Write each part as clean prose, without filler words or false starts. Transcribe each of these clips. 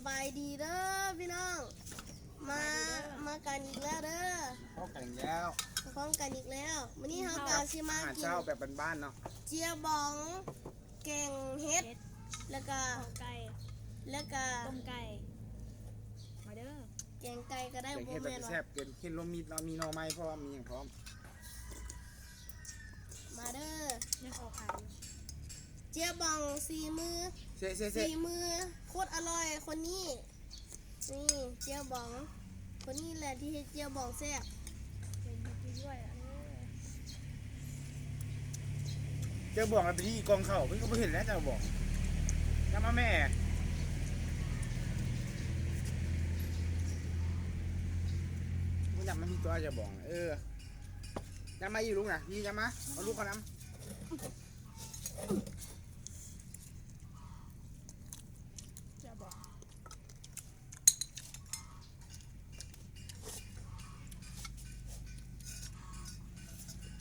บายดีเด้อพี่น้องมากันอีกแล้วเด้อ พบกันอีกแล้ว พร้อมกันอีกแล้ววันนี้เรากาซิมา อาหาร กิน เช้าแบบบ้านๆเนาะ เจียบองแกงเฮ็ดแล้วก็ ไก่ แล้วก็ ต้มไก่มาเด้อ แกงไก่ก็ได้ เด็ก บ่ เฮ็ดแบ แม่ บ น แซ่ ว่า บเกินกินรวมมีเรามีหน่อไม้เพราะว่ามีอย่างพร้อม มาเด้อ ยังออกขายอยู่ เจียบองสีมือ เซ่เซ่ สีมือโคตรอร่อยคนนี้นี่เจียบองคนนี้แหละที่เฮ็ดเจียบองแซ่บ เป็นมากินด้วยอ่ะ เจ้าบอกกันไปที่กองเข่าเพิ่งก็ไม่เห็นแล้วเจ้าบอกน้ำมาแม่มึงอยากมันมีตัวจะบอกน้ำมาอยู่ลุงนะยี่น้ำมาเอาลูกเขาน้ำ จะบอก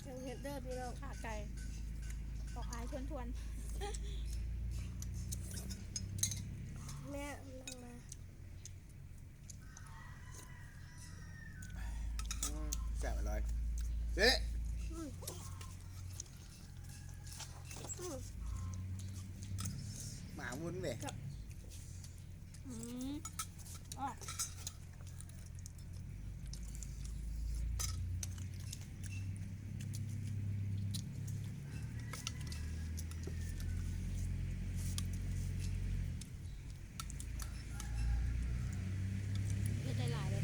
แกงเฮ็ดเด้อพี่น้อง ขาไก่ออกขายทวน แม่นั่งมา แซ่บเลยเจ๊ อืม หมามุนเลย ๆอ๋อเลือดได้หลายเลย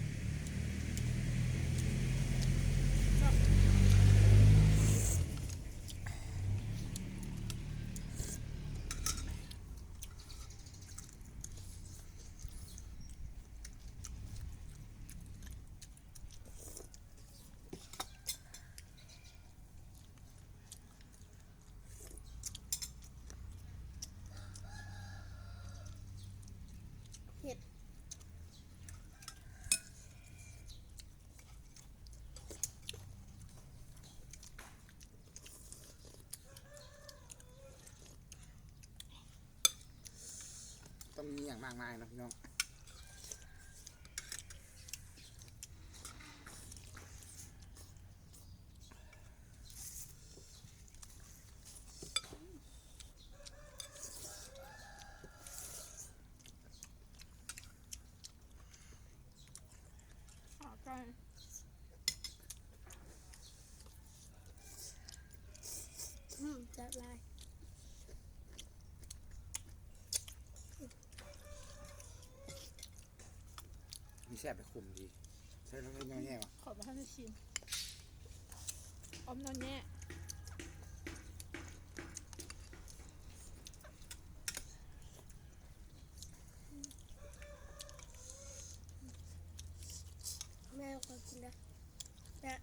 เฮ็ด ต้องมีอย่างมากมายนะพี่น้องขาไก่ จัดลาย มีแซ่บไปคุมดีใช่แล้วก็แง่ๆว่ะ ขอมาให้ได้ชิมอมนอนแน่ แม่ขอกินนะแม่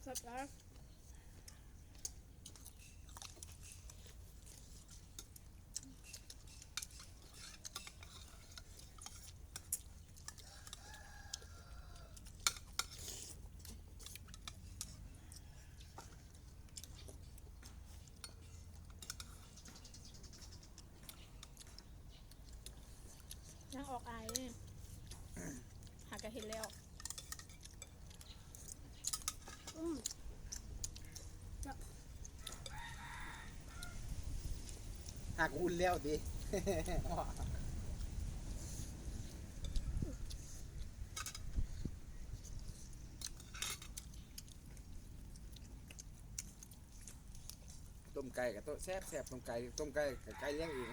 สดแล้ว ยังออกอายเลยหากระเห็นแล้ว อืม หากอุ่นแล้วดิ ต้มไก่กับต้มแซ่บต้มไก่กับไก่เลี้ยงเอง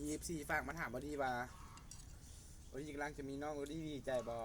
มี FC ฝากมาถามพอดีว่า โอ้ยกำลังจะมีน้องโอ้ดีดีใจบอ